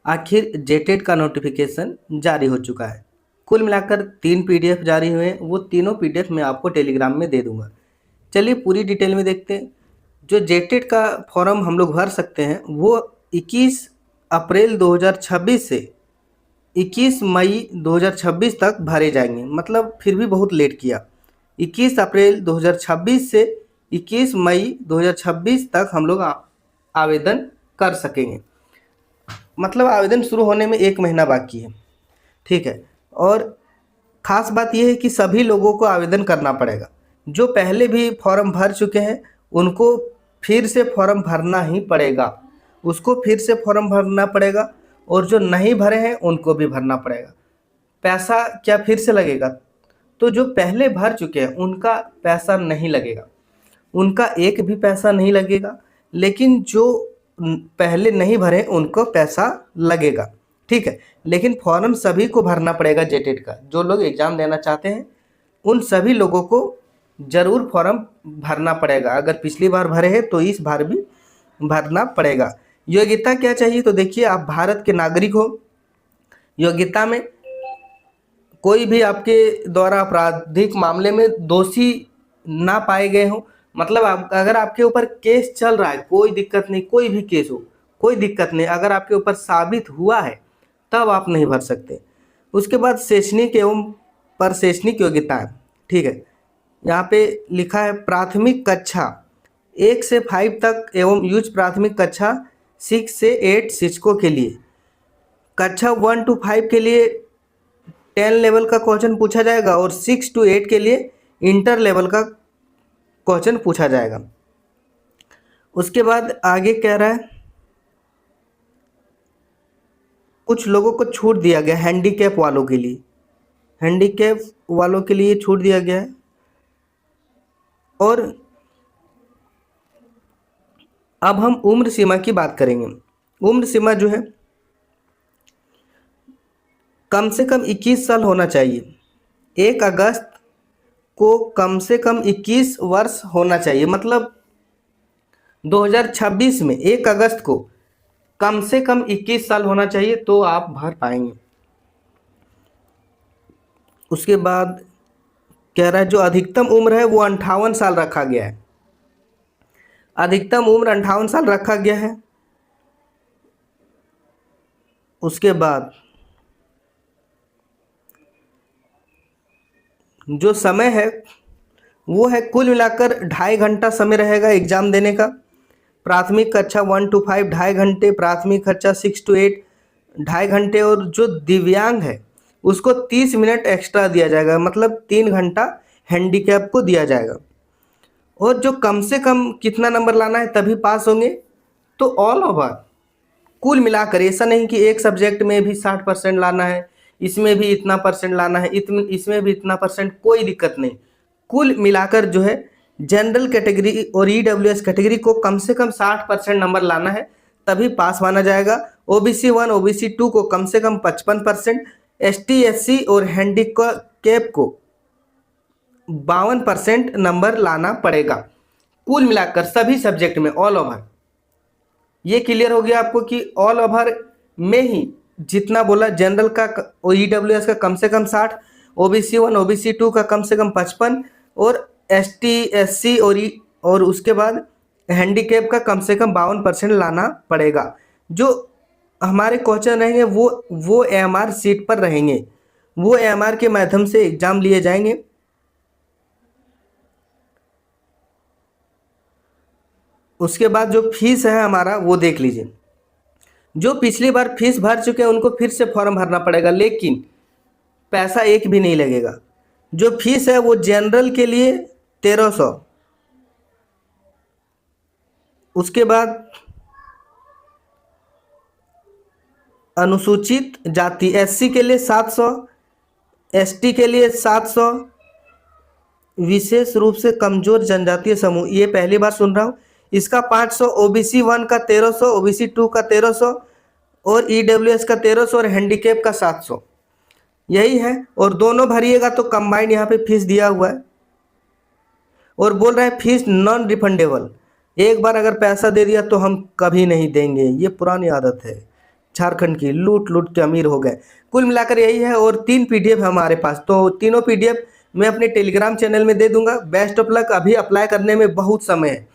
आखिर जेटेट का नोटिफिकेशन जारी हो चुका है। कुल मिलाकर 3 पीडीएफ जारी हुए हैं, वो तीनों पीडीएफ मैं आपको टेलीग्राम में दे दूंगा। चलिए पूरी डिटेल में देखते हैं। जो जेटेट का फॉर्म हम लोग भर सकते हैं वो 21 अप्रैल 2026 से 21 मई 2026 तक भरे जाएंगे। मतलब फिर भी बहुत लेट किया। 21 अप्रैल 2026 से 21 मई 2026 तक हम लोग आवेदन कर सकेंगे। मतलब आवेदन शुरू होने में 1 महीना बाकी है। ठीक है। और ख़ास बात यह है कि सभी लोगों को आवेदन करना पड़ेगा। जो पहले भी फॉर्म भर चुके हैं उनको फिर से फॉर्म भरना ही पड़ेगा। उसको फिर से फॉर्म भरना पड़ेगा और जो नहीं भरे हैं उनको भी भरना पड़ेगा। पैसा क्या फिर से लगेगा? तो जो पहले भर चुके हैं उनका पैसा नहीं लगेगा, उनका एक भी पैसा नहीं लगेगा। लेकिन जो पहले नहीं भरे उनको पैसा लगेगा। ठीक है। लेकिन फॉर्म सभी को भरना पड़ेगा। जेटेट का जो लोग एग्ज़ाम देना चाहते हैं उन सभी लोगों को ज़रूर फॉर्म भरना पड़ेगा। अगर पिछली बार भरे हैं तो इस बार भी भरना पड़ेगा। योग्यता क्या चाहिए? तो देखिए, आप भारत के नागरिक हो। योग्यता में कोई भी आपके द्वारा आपराधिक मामले में दोषी ना पाए गए हो। मतलब अगर आपके ऊपर केस चल रहा है, कोई दिक्कत नहीं, कोई भी केस हो कोई दिक्कत नहीं, अगर आपके ऊपर साबित हुआ है तब आप नहीं भर सकते। उसके बाद शैक्षणिक एवं प्रशैक्षणिक योग्यताएं। ठीक है। यहाँ पे लिखा है प्राथमिक कक्षा 1 से 5 तक एवं यूज प्राथमिक कक्षा 6 से 8 शिक्षकों के लिए, कक्षा 1 to 5 के लिए 10 लेवल का क्वेश्चन पूछा जाएगा और 6 to 8 के लिए इंटर लेवल का क्वेश्चन पूछा जाएगा। उसके बाद आगे कह रहा है कुछ लोगों को छूट दिया गया हैंडीकैप वालों के लिए, हैंडीकैप वालों के लिए छूट दिया गया है। और अब हम उम्र सीमा की बात करेंगे। उम्र सीमा जो है कम से कम 21 साल होना चाहिए। 1 अगस्त को कम से कम 21 वर्ष होना चाहिए। मतलब 2026 में 1 अगस्त को कम से कम 21 साल होना चाहिए तो आप भर पाएंगे। उसके बाद कह रहा है जो अधिकतम उम्र है वो 58 साल रखा गया है। अधिकतम उम्र 58 साल रखा गया है। उसके बाद जो समय है वो है कुल मिलाकर 2.5 घंटा समय रहेगा एग्ज़ाम देने का। प्राथमिक कक्षा 1 to 5 2.5 घंटे, प्राथमिक कक्षा 6 to 8 2.5 घंटे, और जो दिव्यांग है उसको 30 मिनट एक्स्ट्रा दिया जाएगा। मतलब 3 घंटा हैंडीकैप को दिया जाएगा। और जो कम से कम कितना नंबर लाना है तभी पास होंगे, तो ऑल ओवर कुल मिलाकर, ऐसा नहीं कि एक सब्जेक्ट में भी 60% लाना है, इसमें भी इतना परसेंट लाना है, इसमें भी इतना परसेंट, कोई दिक्कत नहीं। कुल मिलाकर जो है जनरल कैटेगरी और ईडब्ल्यूएस कैटेगरी को कम से कम 60% नंबर लाना है तभी पास माना जाएगा। ओबीसी 1 ओबीसी 2 को कम से कम 55%, एसटी एससी और हैंडीकैप को 52% नंबर लाना पड़ेगा। कुल मिलाकर सभी सब्जेक्ट में ऑल ओवर। ये क्लियर हो गया आपको कि ऑल ओवर में ही जितना बोला, जनरल का और ईडब्ल्यूएस का कम से कम 60, ओबीसी 1 ओबीसी 2 का कम से कम 55 और एसटी एससी और उसके बाद हैंडीकैप का कम से कम 52% लाना पड़ेगा। जो हमारे क्वेश्चन रहेंगे वो एएमआर सीट पर रहेंगे, वो एएमआर के माध्यम से एग्जाम लिए जाएंगे। उसके बाद जो फीस है हमारा वो देख लीजिए। जो पिछली बार फीस भर चुके हैं उनको फिर से फॉर्म भरना पड़ेगा, लेकिन पैसा एक भी नहीं लगेगा। जो फीस है वो जनरल के लिए 1300, उसके बाद अनुसूचित जाति एससी के लिए 700, एसटी के लिए 700, विशेष रूप से कमजोर जनजातीय समूह, ये पहली बार सुन रहा हूँ, इसका 500, ओबीसी 1 का 1300, ओबीसी 2 का 1300 और ईडब्ल्यूएस का 1300 और हैंडीकैप का 700, यही है। और दोनों भरिएगा तो कंबाइंड यहाँ पे फीस दिया हुआ है। और बोल रहा है फीस नॉन रिफंडेबल, एक बार अगर पैसा दे दिया तो हम कभी नहीं देंगे, ये पुरानी आदत है। झारखंड की लूट लूट के अमीर हो गए। कुल मिलाकर यही है, और 3 पीडीएफ है हमारे पास, तो तीनों पीडीएफ मैं अपने टेलीग्राम चैनल में दे दूंगा। Best of luck. अभी अप्लाई करने में बहुत समय है,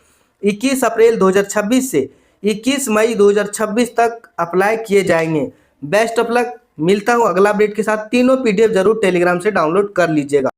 21 अप्रैल 2026 से 21 मई 2026 तक अप्लाई किए जाएंगे। Best of luck. मिलता हूँ अगला अपडेट के साथ। तीनों पीडीएफ जरूर टेलीग्राम से डाउनलोड कर लीजिएगा।